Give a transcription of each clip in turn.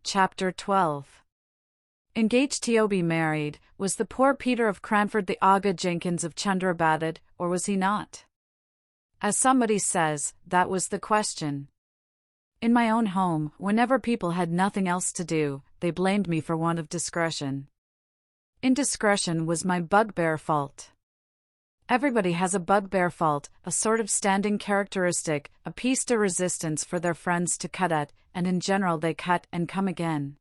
Chapter 12. Engaged to be married, was the poor Peter of Cranford the Aga Jenkins of Chandrabatad, or was he not? As somebody says, that was the question. In my own home, whenever people had nothing else to do, they blamed me for want of discretion. Indiscretion was my bugbear fault. Everybody has a bugbear fault, a sort of standing characteristic, a piece de resistance for their friends to cut at, and in general they cut and come again.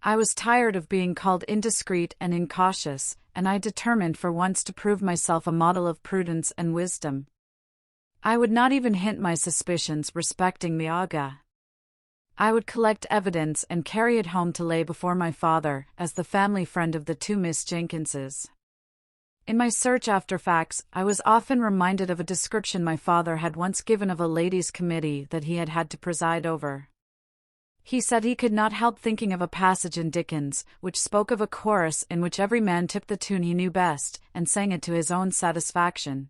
I was tired of being called indiscreet and incautious, and I determined for once to prove myself a model of prudence and wisdom. I would not even hint my suspicions respecting the Aga. I would collect evidence and carry it home to lay before my father, as the family friend of the two Miss Jenkinses. In my search after facts, I was often reminded of a description my father had once given of a ladies' committee that he had had to preside over. He said he could not help thinking of a passage in Dickens, which spoke of a chorus in which every man took the tune he knew best, and sang it to his own satisfaction.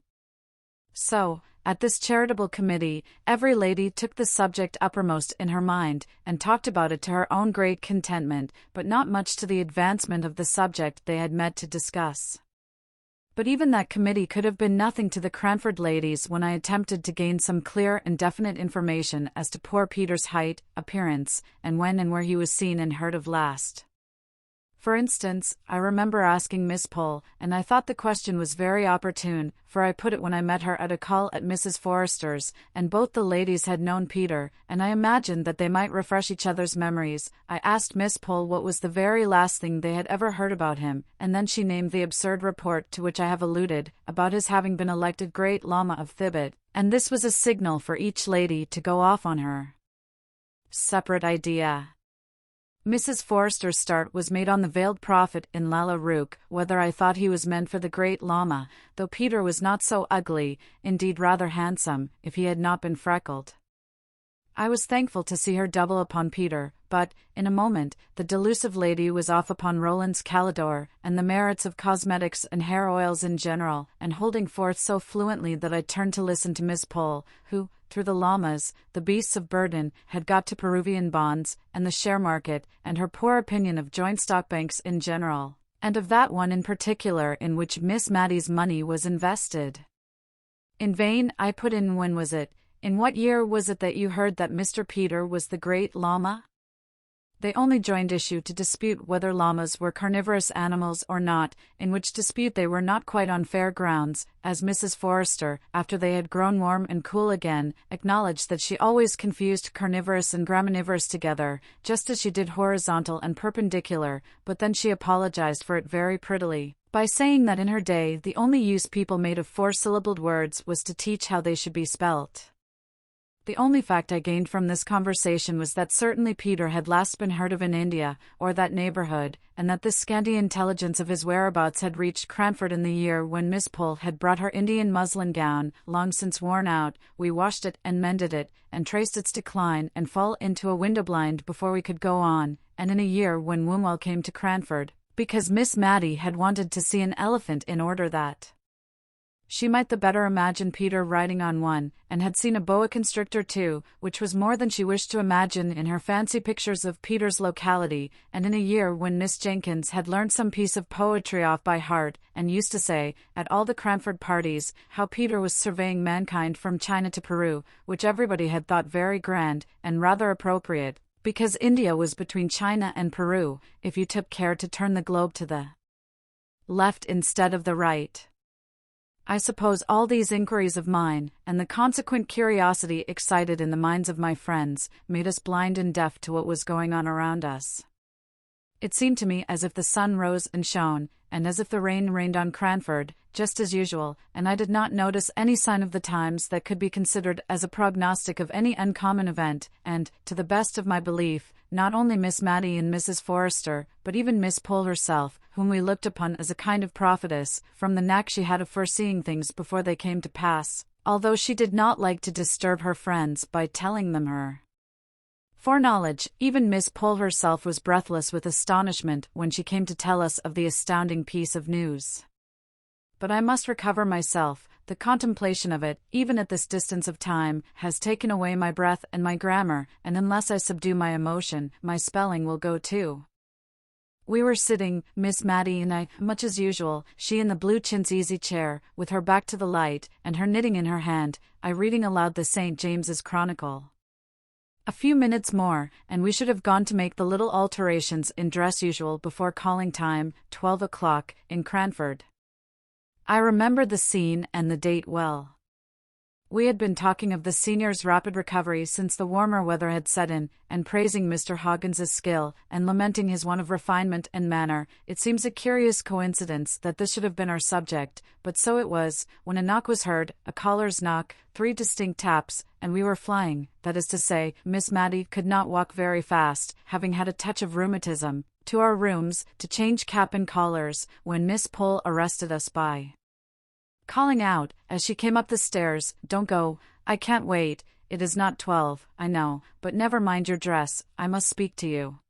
So, at this charitable committee, every lady took the subject uppermost in her mind, and talked about it to her own great contentment, but not much to the advancement of the subject they had met to discuss. But even that committee could have been nothing to the Cranford ladies when I attempted to gain some clear and definite information as to poor Peter's height, appearance, and when and where he was seen and heard of last. For instance, I remember asking Miss Pole, and I thought the question was very opportune, for I put it when I met her at a call at Mrs. Forrester's, and both the ladies had known Peter, and I imagined that they might refresh each other's memories. I asked Miss Pole what was the very last thing they had ever heard about him, and then she named the absurd report to which I have alluded, about his having been elected Great Lama of Thibet, and this was a signal for each lady to go off on her separate idea. Mrs. Forrester's start was made on the veiled prophet in Lalla Rookh, whether I thought he was meant for the Great Lama, though Peter was not so ugly, indeed rather handsome, if he had not been freckled. I was thankful to see her double upon Peter, but, in a moment, the delusive lady was off upon Roland's Calidore, and the merits of cosmetics and hair oils in general, and holding forth so fluently that I turned to listen to Miss Pole, who, through the llamas, the beasts of burden, had got to Peruvian bonds, and the share market, and her poor opinion of joint stock banks in general, and of that one in particular in which Miss Mattie's money was invested. In vain I put in, when was it, in what year was it that you heard that Mr. Peter was the Great Lama? They only joined issue to dispute whether llamas were carnivorous animals or not, in which dispute they were not quite on fair grounds, as Mrs. Forrester, after they had grown warm and cool again, acknowledged that she always confused carnivorous and graminivorous together, just as she did horizontal and perpendicular, but then she apologized for it very prettily, by saying that in her day the only use people made of four-syllabled words was to teach how they should be spelt. The only fact I gained from this conversation was that certainly Peter had last been heard of in India, or that neighborhood, and that this scanty intelligence of his whereabouts had reached Cranford in the year when Miss Pole had brought her Indian muslin gown, long since worn out. We washed it and mended it, and traced its decline and fall into a window blind before we could go on, and in a year when Wombwell came to Cranford, because Miss Mattie had wanted to see an elephant in order that she might the better imagine Peter riding on one, and had seen a boa constrictor too, which was more than she wished to imagine in her fancy pictures of Peter's locality, and in a year when Miss Jenkins had learnt some piece of poetry off by heart, and used to say, at all the Cranford parties, how Peter was surveying mankind from China to Peru, which everybody had thought very grand, and rather appropriate, because India was between China and Peru, if you took care to turn the globe to the left instead of the right. I suppose all these inquiries of mine, and the consequent curiosity excited in the minds of my friends, made us blind and deaf to what was going on around us. It seemed to me as if the sun rose and shone, and as if the rain rained on Cranford, just as usual, and I did not notice any sign of the times that could be considered as a prognostic of any uncommon event, and, to the best of my belief, not only Miss Mattie and Mrs. Forrester, but even Miss Pole herself, whom we looked upon as a kind of prophetess, from the knack she had of foreseeing things before they came to pass, although she did not like to disturb her friends by telling them her foreknowledge. Even Miss Pole herself was breathless with astonishment when she came to tell us of the astounding piece of news. But I must recover myself, the contemplation of it, even at this distance of time, has taken away my breath and my grammar, and unless I subdue my emotion, my spelling will go too. We were sitting, Miss Matty and I, much as usual, she in the blue chintz easy chair, with her back to the light, and her knitting in her hand, I reading aloud the St. James's Chronicle. A few minutes more, and we should have gone to make the little alterations in dress usual before calling time, 12 o'clock, in Cranford. I remember the scene and the date well. We had been talking of the senior's rapid recovery since the warmer weather had set in, and praising Mr. Hoggins's skill, and lamenting his want of refinement and manner. It seems a curious coincidence that this should have been our subject, but so it was, when a knock was heard, a caller's knock, 3 distinct taps, and we were flying, that is to say, Miss Matty could not walk very fast, having had a touch of rheumatism, to our rooms, to change cap and collars, when Miss Pole arrested us by calling out, as she came up the stairs, "Don't go, I can't wait, it is not 12, I know, but never mind your dress, I must speak to you."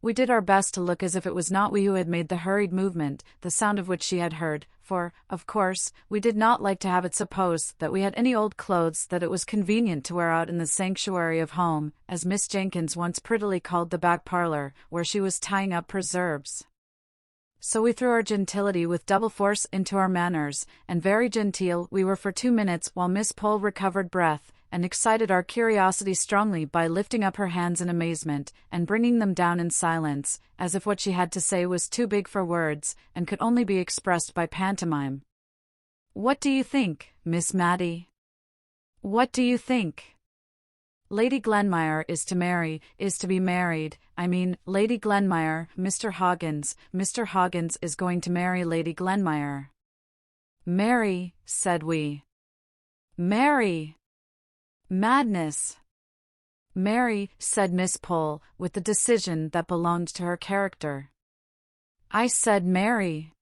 We did our best to look as if it was not we who had made the hurried movement, the sound of which she had heard, for, of course, we did not like to have it supposed that we had any old clothes that it was convenient to wear out in the sanctuary of home, as Miss Jenkins once prettily called the back parlour, where she was tying up preserves. So we threw our gentility with double force into our manners, and very genteel we were for 2 minutes while Miss Pole recovered breath, and excited our curiosity strongly by lifting up her hands in amazement, and bringing them down in silence, as if what she had to say was too big for words, and could only be expressed by pantomime. "What do you think, Miss Matty? What do you think? Lady Glenmire is to be married, I mean, Lady Glenmire, Mr. Hoggins is going to marry Lady Glenmire." "Marry," said we. "Marry! Madness!" "Marry," said Miss Pole, with the decision that belonged to her character. I said marry.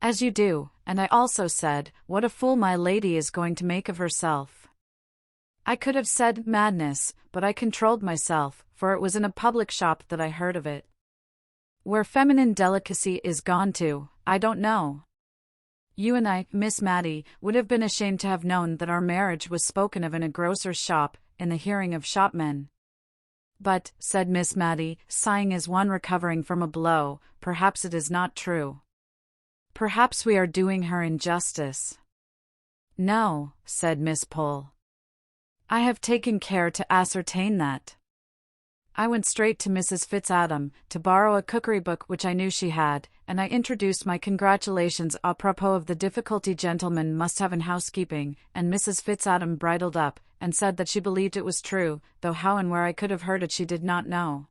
"As you do," and I also said, "What a fool my lady is going to make of herself." I could have said madness, but I controlled myself, for it was in a public shop that I heard of it. Where feminine delicacy is gone to, I don't know. You and I, Miss Matty, would have been ashamed to have known that our marriage was spoken of in a grocer's shop, in the hearing of shopmen. "But," said Miss Matty, sighing as one recovering from a blow, "perhaps it is not true. Perhaps we are doing her injustice." "No," said Miss Pole. "I have taken care to ascertain that." I went straight to Mrs. Fitzadam, to borrow a cookery book which I knew she had, and I introduced my congratulations à propos of the difficulty gentlemen must have in housekeeping, and Mrs. Fitzadam bridled up, and said that she believed it was true, though how and where I could have heard it she did not know.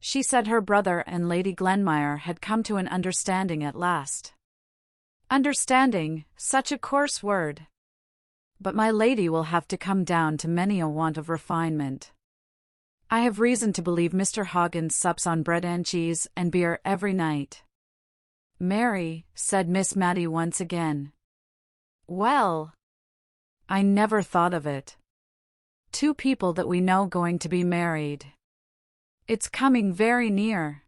She said her brother and Lady Glenmire had come to an understanding at last. Understanding, such a coarse word! But my lady will have to come down to many a want of refinement. I have reason to believe Mr. Hoggins sups on bread and cheese and beer every night. "Marry," said Miss Matty once again. "Well, I never thought of it. 2 people that we know going to be married. It's coming very near.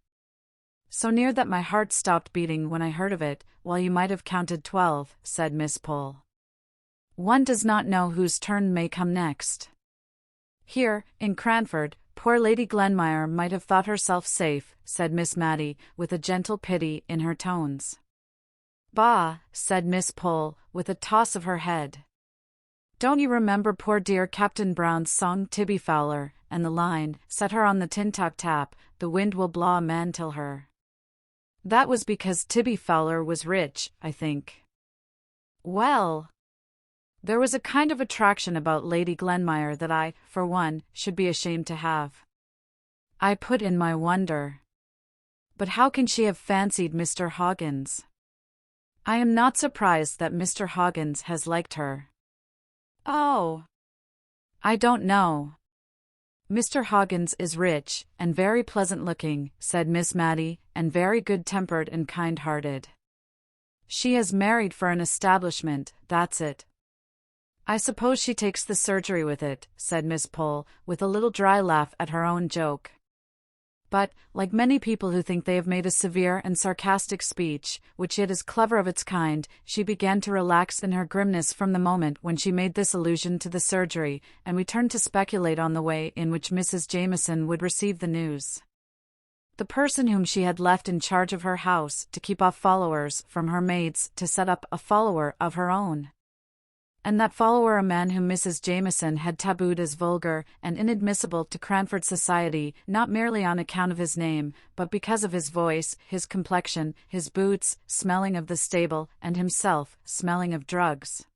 So near that my heart stopped beating when I heard of it, while you might have counted 12, said Miss Pole. "One does not know whose turn may come next. Here, in Cranford, poor Lady Glenmire might have thought herself safe," said Miss Matty, with a gentle pity in her tones. "Bah," said Miss Pole, with a toss of her head. "Don't you remember poor dear Captain Brown's song Tibby Fowler, and the line, 'Set her on the tin-tuck tap, the wind will blaw a man till her'? That was because Tibby Fowler was rich, I think." "Well, there was a kind of attraction about Lady Glenmire that I, for one, should be ashamed to have." I put in my wonder. "But how can she have fancied Mr. Hoggins? I am not surprised that Mr. Hoggins has liked her." "Oh, I don't know. Mr. Hoggins is rich, and very pleasant-looking," said Miss Matty, "and very good-tempered and kind-hearted. She has married for an establishment, that's it." "I suppose she takes the surgery with it," said Miss Pole, with a little dry laugh at her own joke. But, like many people who think they have made a severe and sarcastic speech, which yet is clever of its kind, she began to relax in her grimness from the moment when she made this allusion to the surgery, and we turned to speculate on the way in which Mrs. Jameson would receive the news. The person whom she had left in charge of her house to keep off followers from her maids to set up a follower of her own. And that follower a man whom Mrs. Jameson had tabooed as vulgar and inadmissible to Cranford society, not merely on account of his name, but because of his voice, his complexion, his boots, smelling of the stable, and himself, smelling of drugs.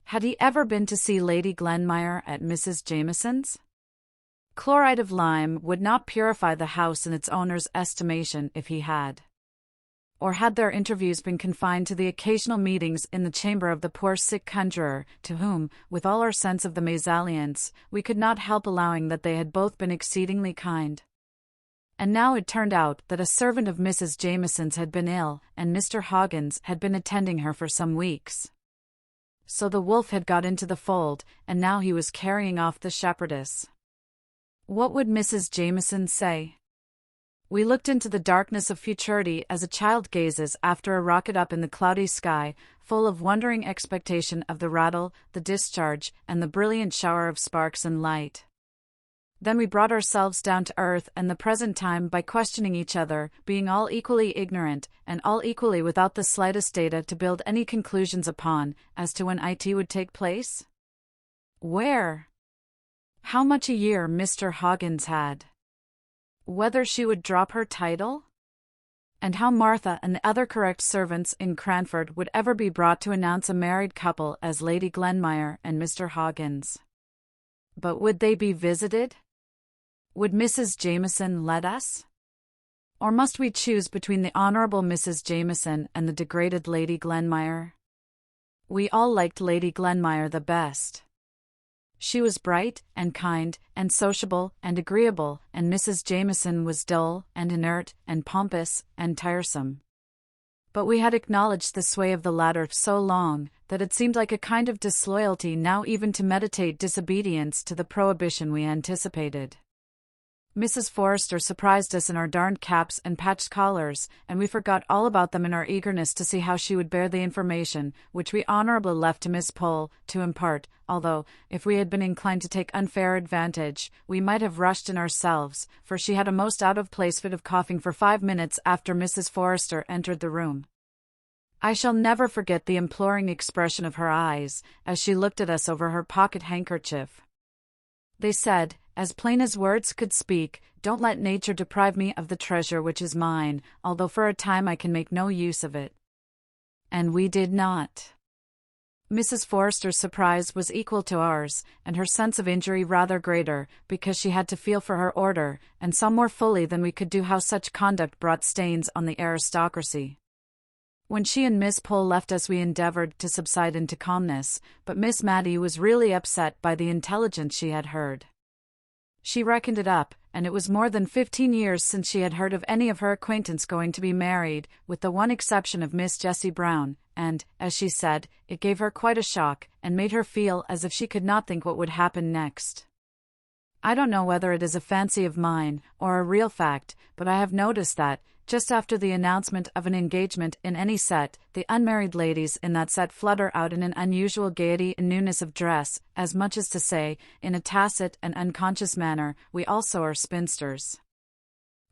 Had he ever been to see Lady Glenmire at Mrs. Jameson's? Chloride of lime would not purify the house in its owner's estimation if he had. Or had their interviews been confined to the occasional meetings in the chamber of the poor sick conjurer, to whom, with all our sense of the mésalliance, we could not help allowing that they had both been exceedingly kind. And now it turned out that a servant of Mrs. Jameson's had been ill, and Mr. Hoggins had been attending her for some weeks. So the wolf had got into the fold, and now he was carrying off the shepherdess. What would Mrs. Jameson say? We looked into the darkness of futurity as a child gazes after a rocket up in the cloudy sky, full of wondering expectation of the rattle, the discharge, and the brilliant shower of sparks and light. Then we brought ourselves down to earth and the present time by questioning each other, being all equally ignorant, and all equally without the slightest data to build any conclusions upon, as to when it would take place. Where? How much a year Mr. Hoggins had. Whether she would drop her title? And how Martha and the other correct servants in Cranford would ever be brought to announce a married couple as Lady Glenmire and Mr. Hoggins. But would they be visited? Would Mrs. Jameson let us? Or must we choose between the Honourable Mrs. Jameson and the degraded Lady Glenmire? We all liked Lady Glenmire the best. She was bright, and kind, and sociable, and agreeable, and Mrs. Jameson was dull, and inert, and pompous, and tiresome. But we had acknowledged the sway of the latter so long, that it seemed like a kind of disloyalty now even to meditate disobedience to the prohibition we anticipated. Mrs. Forrester surprised us in our darned caps and patched collars, and we forgot all about them in our eagerness to see how she would bear the information, which we honourably left to Miss Pole to impart, although, if we had been inclined to take unfair advantage, we might have rushed in ourselves, for she had a most out-of-place fit of coughing for 5 minutes after Mrs. Forrester entered the room. I shall never forget the imploring expression of her eyes, as she looked at us over her pocket handkerchief. They said, as plain as words could speak, "Don't let nature deprive me of the treasure which is mine, although for a time I can make no use of it." And we did not. Mrs. Forrester's surprise was equal to ours, and her sense of injury rather greater, because she had to feel for her order, and saw more fully than we could do how such conduct brought stains on the aristocracy. When she and Miss Pole left us we endeavoured to subside into calmness, but Miss Matty was really upset by the intelligence she had heard. She reckoned it up, and it was more than 15 years since she had heard of any of her acquaintance going to be married, with the one exception of Miss Jessie Brown, and, as she said, it gave her quite a shock, and made her feel as if she could not think what would happen next. I don't know whether it is a fancy of mine, or a real fact, but I have noticed that, just after the announcement of an engagement in any set, the unmarried ladies in that set flutter out in an unusual gaiety and newness of dress, as much as to say, in a tacit and unconscious manner, we also are spinsters.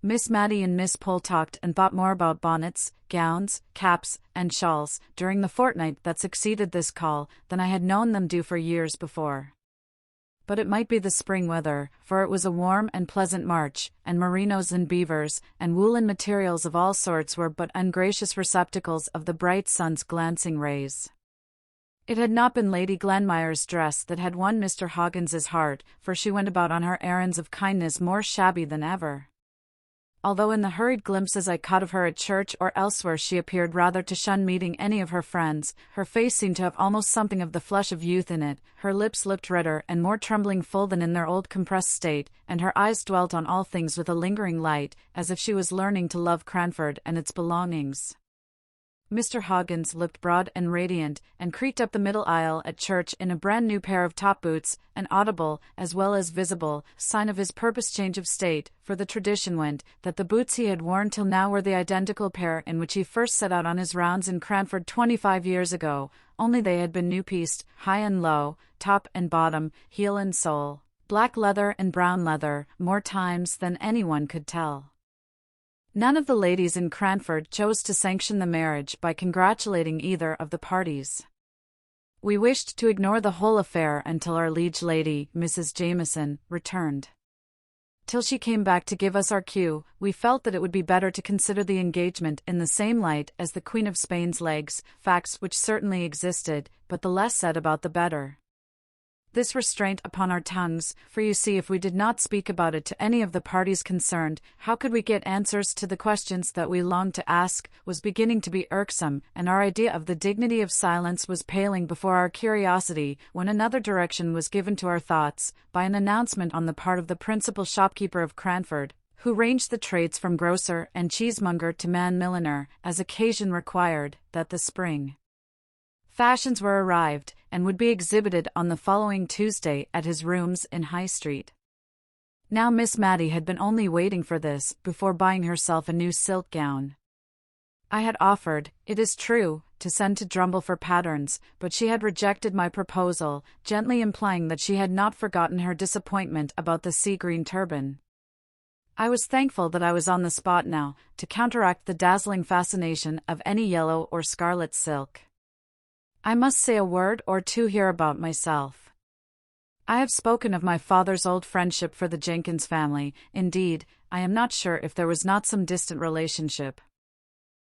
Miss Matty and Miss Pole talked and thought more about bonnets, gowns, caps, and shawls, during the fortnight that succeeded this call, than I had known them do for years before. But it might be the spring weather, for it was a warm and pleasant March, and merinos and beavers, and woolen materials of all sorts were but ungracious receptacles of the bright sun's glancing rays. It had not been Lady Glenmire's dress that had won Mr. Hoggins's heart, for she went about on her errands of kindness more shabby than ever. Although in the hurried glimpses I caught of her at church or elsewhere she appeared rather to shun meeting any of her friends, her face seemed to have almost something of the flush of youth in it, her lips looked redder and more trembling full than in their old compressed state, and her eyes dwelt on all things with a lingering light, as if she was learning to love Cranford and its belongings. Mr. Hoggins looked broad and radiant, and creaked up the middle aisle at church in a brand-new pair of top boots, an audible, as well as visible, sign of his purpose change of state, for the tradition went, that the boots he had worn till now were the identical pair in which he first set out on his rounds in Cranford 25 years ago, only they had been new-pieced, high and low, top and bottom, heel and sole, black leather and brown leather, more times than anyone could tell. None of the ladies in Cranford chose to sanction the marriage by congratulating either of the parties. We wished to ignore the whole affair until our liege lady, Mrs. Jameson, returned. Till she came back to give us our cue, we felt that it would be better to consider the engagement in the same light as the Queen of Spain's legs, facts which certainly existed, but the less said about the better. This restraint upon our tongues, for you see if we did not speak about it to any of the parties concerned, how could we get answers to the questions that we longed to ask, was beginning to be irksome, and our idea of the dignity of silence was paling before our curiosity, when another direction was given to our thoughts, by an announcement on the part of the principal shopkeeper of Cranford, who ranged the trades from grocer and cheesemonger to man-milliner, as occasion required, that the spring fashions were arrived, and would be exhibited on the following Tuesday at his rooms in High Street. Now Miss Matty had been only waiting for this, before buying herself a new silk gown. I had offered, it is true, to send to Drumble for patterns, but she had rejected my proposal, gently implying that she had not forgotten her disappointment about the sea-green turban. I was thankful that I was on the spot now, to counteract the dazzling fascination of any yellow or scarlet silk. I must say a word or two here about myself. I have spoken of my father's old friendship for the Jenkins family. Indeed, I am not sure if there was not some distant relationship.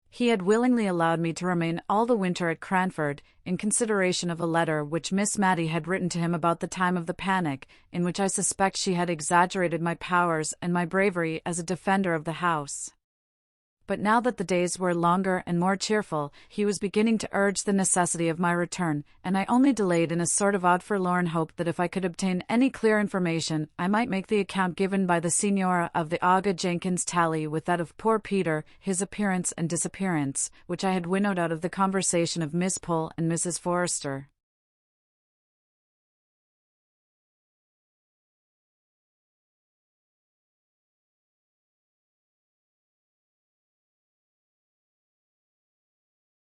He had willingly allowed me to remain all the winter at Cranford, in consideration of a letter which Miss Matty had written to him about the time of the panic, in which I suspect she had exaggerated my powers and my bravery as a defender of the house. But now that the days were longer and more cheerful, he was beginning to urge the necessity of my return, and I only delayed in a sort of odd forlorn hope that if I could obtain any clear information, I might make the account given by the Signora of the Aga Jenkins tally with that of poor Peter, his appearance and disappearance, which I had winnowed out of the conversation of Miss Pole and Mrs. Forrester.